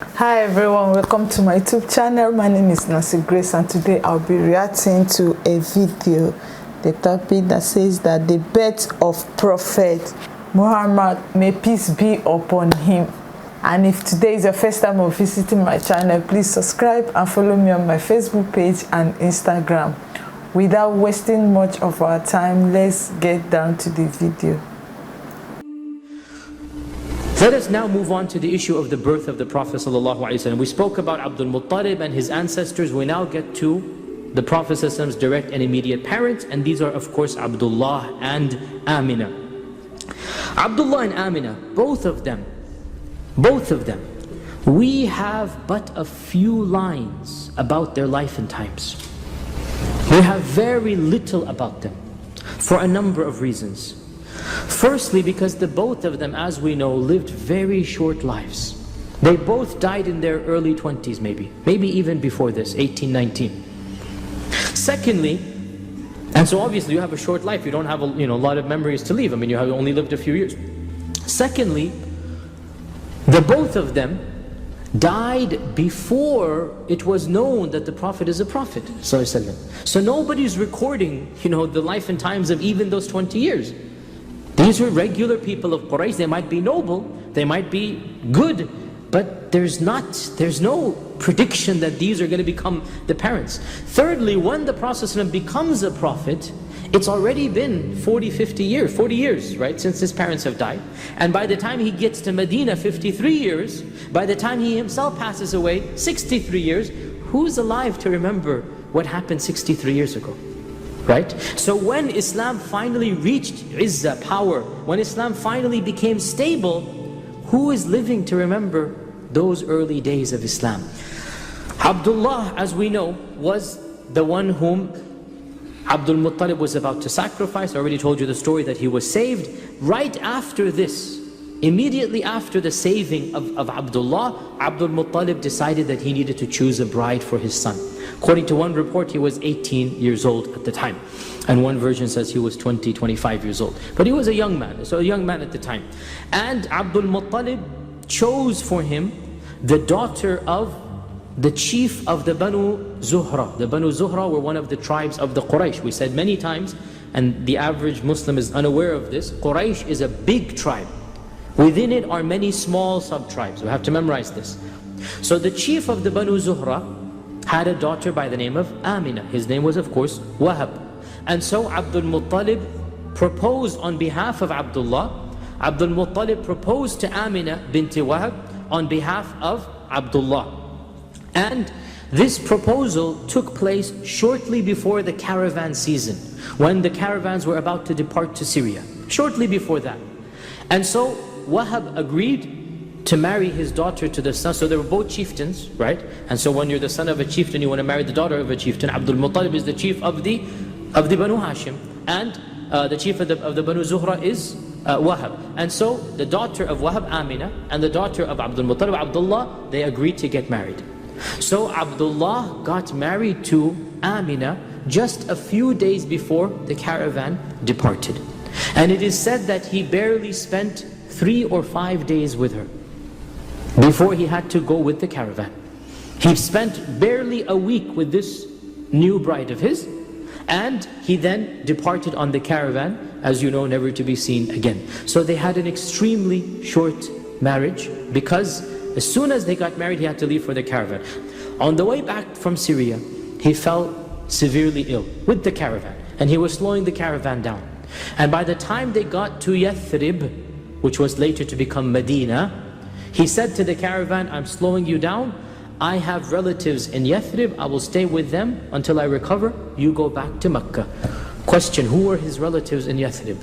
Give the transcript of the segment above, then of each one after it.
Hi everyone, welcome to my YouTube channel. My name is Nancy Grace and today I'll be reacting to a video. The topic that says that the birth of Prophet Muhammad, may peace be upon him. And if today is your first time of visiting my channel, please subscribe and follow me on my Facebook page and Instagram. Without wasting much of our time, let's get down to the video. Let us now move on to the issue of the birth of the Prophet ﷺ. We spoke about Abdul Muttalib and his ancestors. We now get to the Prophet ﷺ's direct and immediate parents, and these are of course Abdullah and Amina. Abdullah and Amina, both of them, we have but a few lines about their life and times. We have very little about them for a number of reasons. Firstly, because the both of them, as we know, lived very short lives. They both died in their early 20s maybe even before this, 18, 19. Secondly, and so obviously you have a short life, you don't have a lot of memories to leave. I mean, you have only lived a few years. Secondly, the both of them died before it was known that the Prophet is a Prophet. So nobody's recording the life and times of even those 20 years. These are regular people of Quraysh. They might be noble, they might be good, but there's no prediction that these are going to become the parents. Thirdly, when the Prophet ﷺ becomes a prophet, it's already been 40 years, right, since his parents have died. And by the time he gets to Medina, 53 years. By the time he himself passes away, 63 years. Who's alive to remember what happened 63 years ago? Right? So when Islam finally reached izzah, power, when Islam finally became stable, who is living to remember those early days of Islam? Abdullah, as we know, was the one whom Abdul Muttalib was about to sacrifice. I already told you the story that he was saved. Right after this, immediately after the saving of Abdullah, Abdul Muttalib decided that he needed to choose a bride for his son. According to one report, he was 18 years old at the time. And one version says he was 20, 25 years old. But he was a young man, so a young man at the time. And Abdul Muttalib chose for him the daughter of the chief of the Banu Zuhra. The Banu Zuhra were one of the tribes of the Quraysh. We said many times, and the average Muslim is unaware of this, Quraysh is a big tribe. Within it are many small sub-tribes. We have to memorize this. So the chief of the Banu Zuhra had a daughter by the name of Amina. His name was, of course, Wahab. And so Abdul Muttalib proposed on behalf of Abdullah. Abdul Muttalib proposed to Amina binti Wahab on behalf of Abdullah. And this proposal took place shortly before the caravan season, when the caravans were about to depart to Syria. Shortly before that. And so Wahab agreed to marry his daughter to the son. So they were both chieftains, right? And so when you're the son of a chieftain, you want to marry the daughter of a chieftain. Abdul Muttalib is the chief of the Banu Hashim, and the chief of the Banu Zuhra is Wahab. And so the daughter of Wahab, Amina, and the daughter of Abdul Muttalib, Abdullah, they agreed to get married. So Abdullah got married to Amina just a few days before the caravan departed. And it is said that he barely spent 3 or 5 days with her before he had to go with the caravan. He spent barely a week with this new bride of his, and he then departed on the caravan, as you know, never to be seen again. So they had an extremely short marriage, because as soon as they got married, he had to leave for the caravan. On the way back from Syria, he fell severely ill with the caravan, and he was slowing the caravan down. And by the time they got to Yathrib, which was later to become Medina, he said to the caravan, I'm slowing you down. I have relatives in Yathrib. I will stay with them until I recover. You go back to Mecca. Question, who were his relatives in Yathrib?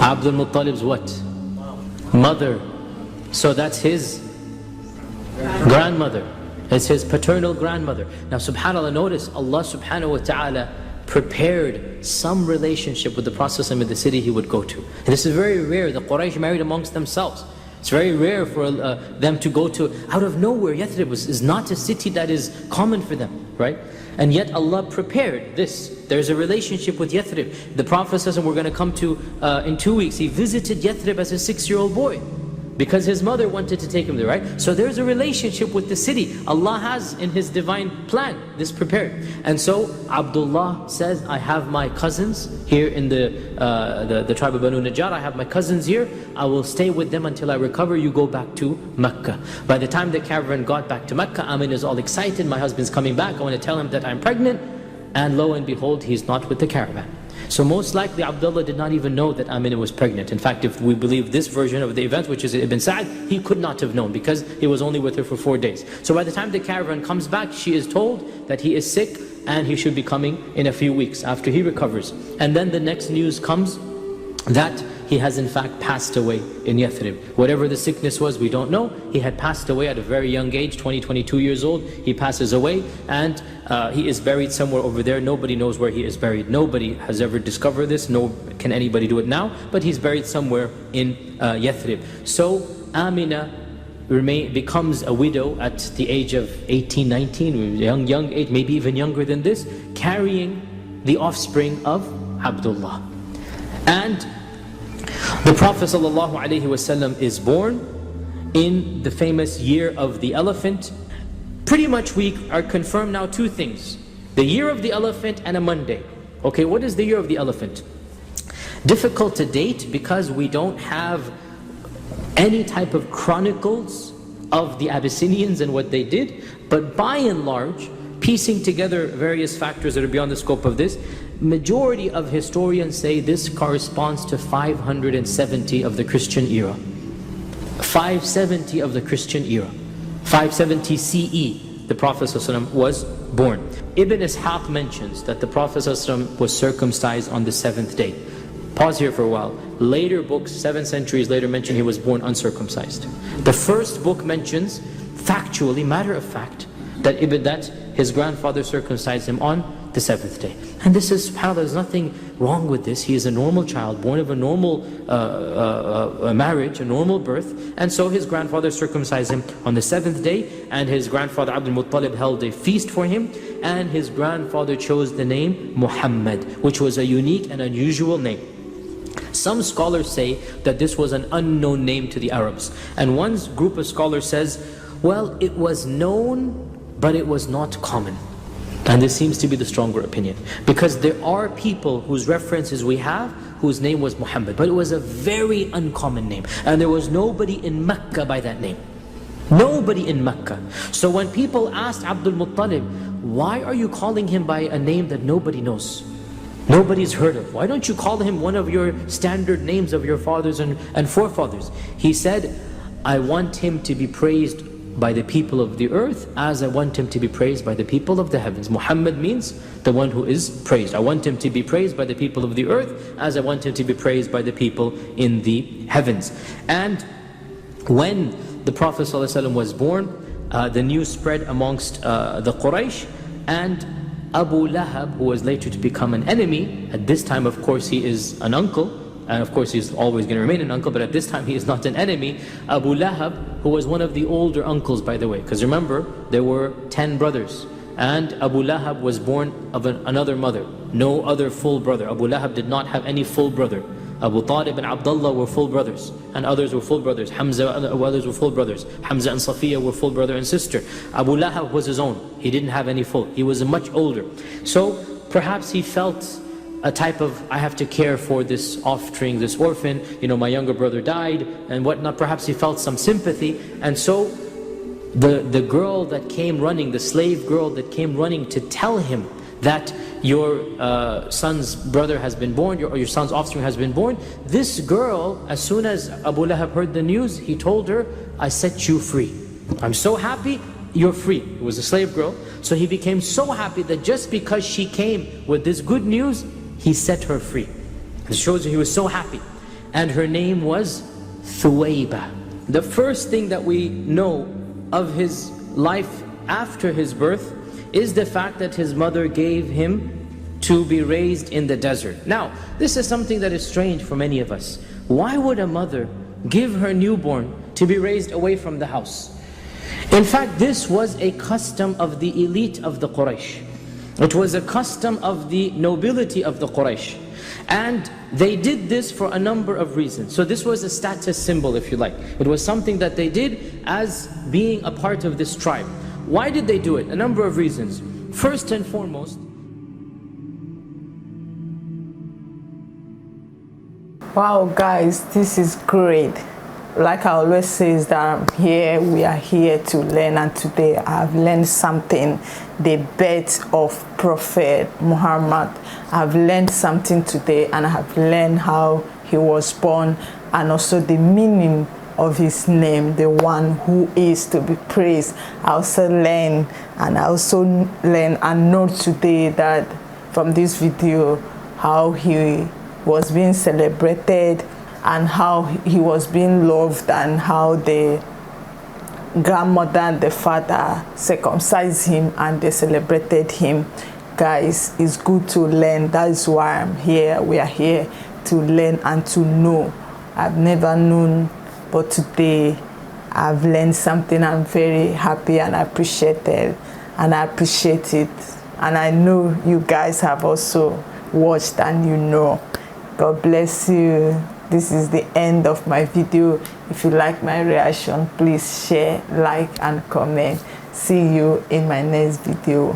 Abdul Muttalib's what? Mother. So that's his grandmother. It's his paternal grandmother. Now subhanAllah, notice Allah subhanahu wa ta'ala prepared some relationship with the Prophet in the city he would go to. And this is very rare. The Quraysh married amongst themselves. It's very rare for them to go to out of nowhere. Yathrib is not a city that is common for them, right? And yet Allah prepared this. There's a relationship with Yathrib. The Prophet says, and we're going to come to in 2 weeks, he visited Yathrib as a 6-year-old boy. because his mother wanted to take him there, right? So there's a relationship with the city. Allah has in His divine plan this prepared. And so Abdullah says, I have my cousins here in the tribe of Banu Najjar. I have my cousins here. I will stay with them until I recover. You go back to Mecca. By the time the caravan got back to Mecca, Amin is all excited. My husband's coming back. I want to tell him that I'm pregnant. And lo and behold, he's not with the caravan. So most likely Abdullah did not even know that Amina was pregnant. In fact, if we believe this version of the event, which is Ibn Sa'd, he could not have known because he was only with her for 4 days. So by the time the caravan comes back, she is told that he is sick and he should be coming in a few weeks after he recovers. And then the next news comes that he has in fact passed away in Yathrib. Whatever the sickness was, we don't know. He had passed away at a very young age, 22 years old. He passes away and he is buried somewhere over there. Nobody knows where he is buried. Nobody has ever discovered this, nor can anybody do it now, but he's buried somewhere in Yathrib. So Amina becomes a widow at the age of 18, 19, young age, maybe even younger than this, carrying the offspring of Abdullah. And the Prophet ﷺ is born in the famous year of the elephant. Pretty much we are confirmed now 2 things. The year of the elephant and a Monday. Okay, what is the year of the elephant? Difficult to date because we don't have any type of chronicles of the Abyssinians and what they did. But by and large, piecing together various factors that are beyond the scope of this, majority of historians say this corresponds to 570 of the Christian era. 570 of the Christian era. 570 CE, the Prophet ﷺ was born. Ibn Ishaq mentions that the Prophet ﷺ was circumcised on the 7th day. Pause here for a while. Later books, 7 centuries later, mention he was born uncircumcised. The first book mentions, factually, matter of fact, that his grandfather circumcised him on the 7th day. And this is, subhanAllah, there's nothing wrong with this. He is a normal child, born of a normal marriage, a normal birth. And so his grandfather circumcised him on the 7th day, and his grandfather Abdul Muttalib held a feast for him, and his grandfather chose the name Muhammad, which was a unique and unusual name. Some scholars say that this was an unknown name to the Arabs. And one group of scholars says, well, it was known, but it was not common. And this seems to be the stronger opinion. Because there are people whose references we have, whose name was Muhammad. But it was a very uncommon name. And there was nobody in Mecca by that name. Nobody in Mecca. So when people asked Abdul Muttalib, why are you calling him by a name that nobody knows? Nobody's heard of. Why don't you call him one of your standard names of your fathers and forefathers? He said, I want him to be praised by the people of the earth as I want him to be praised by the people of the heavens. Muhammad means the one who is praised. I want him to be praised by the people of the earth as I want him to be praised by the people in the heavens. And when the Prophet ﷺ was born, the news spread amongst the Quraysh, and Abu Lahab, who was later to become an enemy, at this time of course he is an uncle, and of course he's always going to remain an uncle, but at this time he is not an enemy. Abu Lahab, who was one of the older uncles, by the way, because remember, there were 10 brothers, and Abu Lahab was born of another mother, no other full brother. Abu Lahab did not have any full brother. Abu Talib and Abdullah were full brothers, and others were full brothers. Hamza and others were full brothers. Hamza and Safiya were full brother and sister. Abu Lahab was his own. He didn't have any full. He was much older. So perhaps he felt a type of, I have to care for this offspring, this orphan, my younger brother died and whatnot. Perhaps he felt some sympathy, and so the girl that came running, the slave girl that came running to tell him that your son's brother has been born, or your son's offspring has been born, this girl, as soon as Abu Lahab heard the news, he told her, I set you free. I'm so happy, you're free. It was a slave girl. So he became so happy that just because she came with this good news, he set her free. It shows you he was so happy. And her name was Thuwayba. The first thing that we know of his life after his birth is the fact that his mother gave him to be raised in the desert. Now, this is something that is strange for many of us. Why would a mother give her newborn to be raised away from the house? In fact, this was a custom of the elite of the Quraysh. It was a custom of the nobility of the Quraysh. And they did this for a number of reasons. So this was a status symbol, if you like. It was something that they did as being a part of this tribe. Why did they do it? A number of reasons. First and foremost, wow guys, this is great. Like I always say, is that I'm here, we are here to learn, and today I've learned something, the birth of Prophet Muhammad. I've learned something today, and I have learned how he was born, and also the meaning of his name, the one who is to be praised. I also learn and know today that from this video how he was being celebrated and how he was being loved, and how the grandmother and the father circumcised him and they celebrated him. Guys, it's good to learn. That is why I'm here. We are here to learn and to know. I've never known, but today I've learned something. I'm very happy and appreciated, and I appreciate it. And I know you guys have also watched, and you know. God bless you. This is the end of my video. If you like my reaction, please share, like, and comment. See you in my next video.